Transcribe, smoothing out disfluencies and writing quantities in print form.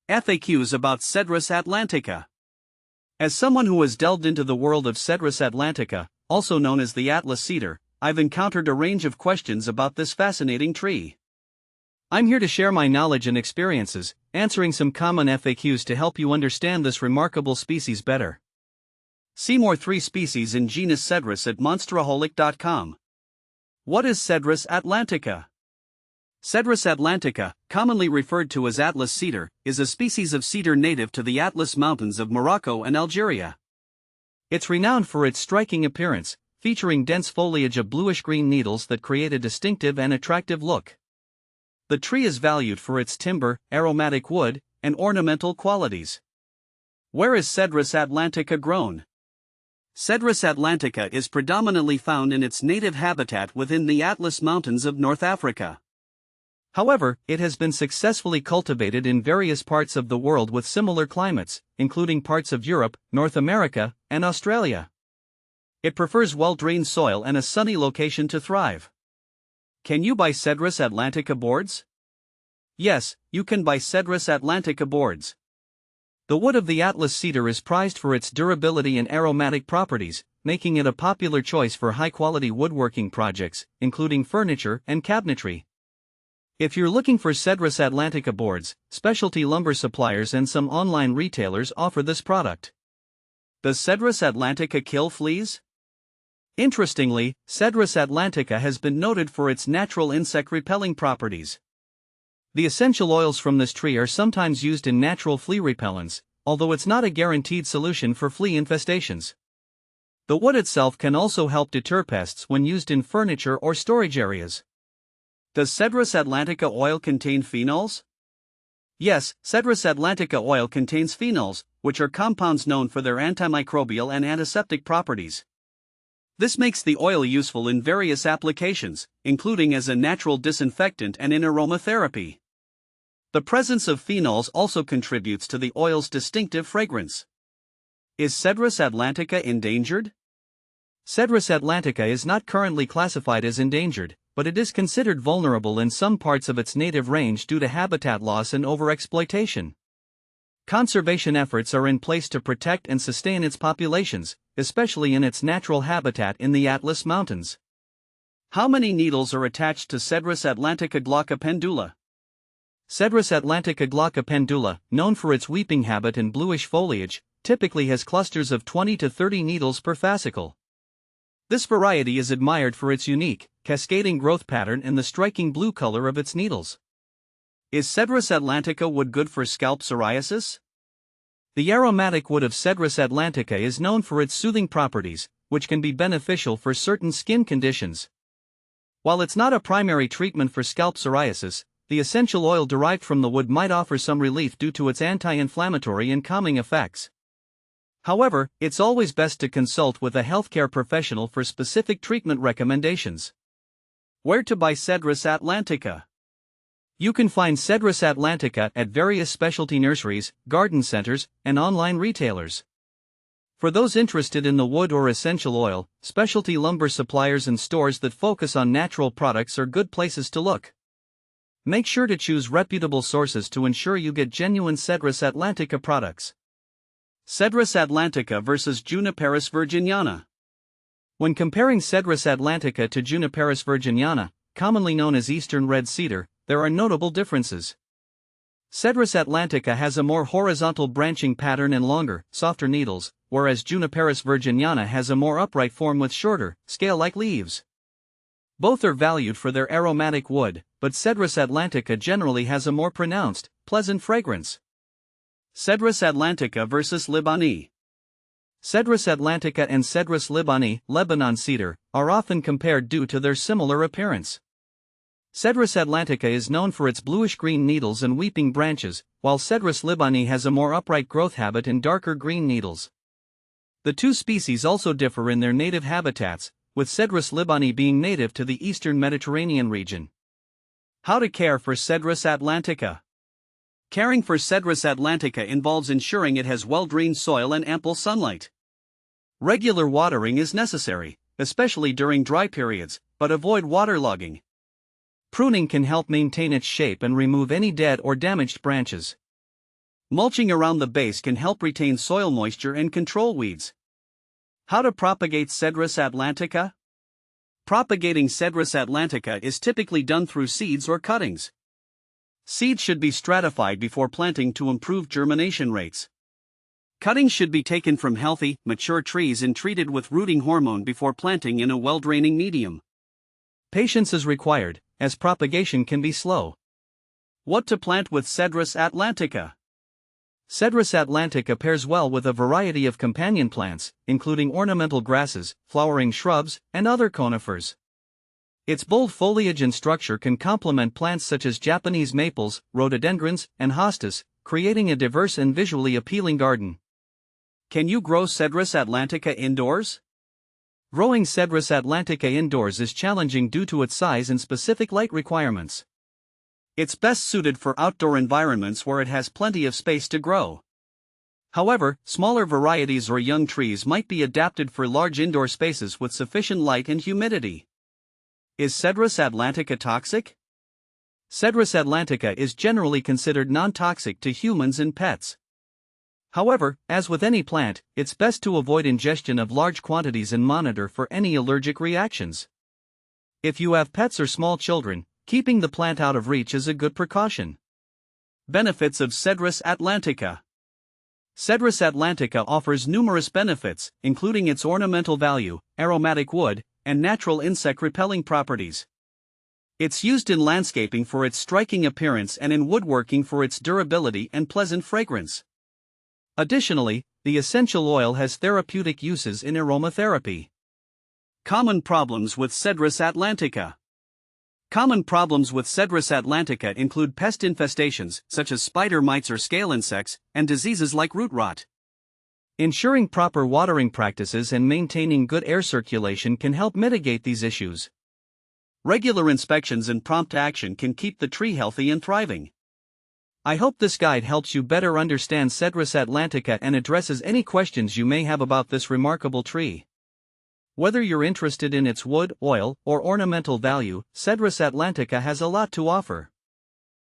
FAQs about Cedrus atlantica. As someone who has delved into the world of Cedrus atlantica, also known as the Atlas cedar, I've encountered a range of questions about this fascinating tree. I'm here to share my knowledge and experiences, answering some common FAQs to help you understand this remarkable species better. See more 3 species in genus Cedrus at monsteraholic.com. What is Cedrus atlantica? Cedrus atlantica, commonly referred to as Atlas cedar, is a species of cedar native to the Atlas Mountains of Morocco and Algeria. It's renowned for its striking appearance, featuring dense foliage of bluish-green needles that create a distinctive and attractive look. The tree is valued for its timber, aromatic wood, and ornamental qualities. Where is Cedrus atlantica grown? Cedrus atlantica is predominantly found in its native habitat within the Atlas Mountains of North Africa. However, it has been successfully cultivated in various parts of the world with similar climates, including parts of Europe, North America, and Australia. It prefers well-drained soil and a sunny location to thrive. Can you buy Cedrus atlantica boards? Yes, you can buy Cedrus atlantica boards. The wood of the Atlas cedar is prized for its durability and aromatic properties, making it a popular choice for high-quality woodworking projects, including furniture and cabinetry. If you're looking for Cedrus atlantica boards, specialty lumber suppliers and some online retailers offer this product. Does Cedrus atlantica kill fleas? Interestingly, Cedrus atlantica has been noted for its natural insect-repelling properties. The essential oils from this tree are sometimes used in natural flea repellents, although it's not a guaranteed solution for flea infestations. The wood itself can also help deter pests when used in furniture or storage areas. Does Cedrus atlantica oil contain phenols? Yes, Cedrus atlantica oil contains phenols, which are compounds known for their antimicrobial and antiseptic properties. This makes the oil useful in various applications, including as a natural disinfectant and in aromatherapy. The presence of phenols also contributes to the oil's distinctive fragrance. Is Cedrus atlantica endangered? Cedrus atlantica is not currently classified as endangered, but it is considered vulnerable in some parts of its native range due to habitat loss and overexploitation. Conservation efforts are in place to protect and sustain its populations, especially in its natural habitat in the Atlas Mountains. How many needles are attached to Cedrus atlantica glauca pendula? Cedrus atlantica glauca pendula, known for its weeping habit and bluish foliage, typically has clusters of 20 to 30 needles per fascicle. This variety is admired for its unique, cascading growth pattern and the striking blue color of its needles. Is Cedrus atlantica wood good for scalp psoriasis? The aromatic wood of Cedrus atlantica is known for its soothing properties, which can be beneficial for certain skin conditions. While it's not a primary treatment for scalp psoriasis, the essential oil derived from the wood might offer some relief due to its anti-inflammatory and calming effects. However, it's always best to consult with a healthcare professional for specific treatment recommendations. Where to buy Cedrus atlantica? You can find Cedrus atlantica at various specialty nurseries, garden centers, and online retailers. For those interested in the wood or essential oil, specialty lumber suppliers and stores that focus on natural products are good places to look. Make sure to choose reputable sources to ensure you get genuine Cedrus atlantica products. Cedrus atlantica versus Juniperus virginiana. When comparing Cedrus atlantica to Juniperus virginiana, commonly known as Eastern red cedar, there are notable differences. Cedrus atlantica has a more horizontal branching pattern and longer, softer needles, whereas Juniperus virginiana has a more upright form with shorter, scale-like leaves. Both are valued for their aromatic wood, but Cedrus atlantica generally has a more pronounced, pleasant fragrance. Cedrus atlantica versus Libani. Cedrus atlantica and Cedrus libani, Lebanon cedar, are often compared due to their similar appearance. Cedrus atlantica is known for its bluish-green needles and weeping branches, while Cedrus libani has a more upright growth habit and darker green needles. The two species also differ in their native habitats, with Cedrus libani being native to the eastern Mediterranean region. How to care for Cedrus atlantica. Caring for Cedrus atlantica involves ensuring it has well-drained soil and ample sunlight. Regular watering is necessary, especially during dry periods, but avoid waterlogging. Pruning can help maintain its shape and remove any dead or damaged branches. Mulching around the base can help retain soil moisture and control weeds. How to propagate Cedrus atlantica? Propagating Cedrus atlantica is typically done through seeds or cuttings. Seeds should be stratified before planting to improve germination rates. Cuttings should be taken from healthy, mature trees and treated with rooting hormone before planting in a well-draining medium. Patience is required, as propagation can be slow. What to plant with Cedrus atlantica? Cedrus atlantica pairs well with a variety of companion plants, including ornamental grasses, flowering shrubs, and other conifers. Its bold foliage and structure can complement plants such as Japanese maples, rhododendrons, and hostas, creating a diverse and visually appealing garden. Can you grow Cedrus atlantica indoors? Growing Cedrus atlantica indoors is challenging due to its size and specific light requirements. It's best suited for outdoor environments where it has plenty of space to grow. However, smaller varieties or young trees might be adapted for large indoor spaces with sufficient light and humidity. Is Cedrus atlantica toxic? Cedrus atlantica is generally considered non-toxic to humans and pets. However, as with any plant, it's best to avoid ingestion of large quantities and monitor for any allergic reactions. If you have pets or small children, keeping the plant out of reach is a good precaution. Benefits of Cedrus atlantica. Cedrus atlantica offers numerous benefits, including its ornamental value, aromatic wood, and natural insect-repelling properties. It's used in landscaping for its striking appearance and in woodworking for its durability and pleasant fragrance. Additionally, the essential oil has therapeutic uses in aromatherapy. Common problems with Cedrus atlantica. Common problems with Cedrus atlantica include pest infestations, such as spider mites or scale insects, and diseases like root rot. Ensuring proper watering practices and maintaining good air circulation can help mitigate these issues. Regular inspections and prompt action can keep the tree healthy and thriving. I hope this guide helps you better understand Cedrus atlantica and addresses any questions you may have about this remarkable tree. Whether you're interested in its wood, oil, or ornamental value, Cedrus atlantica has a lot to offer.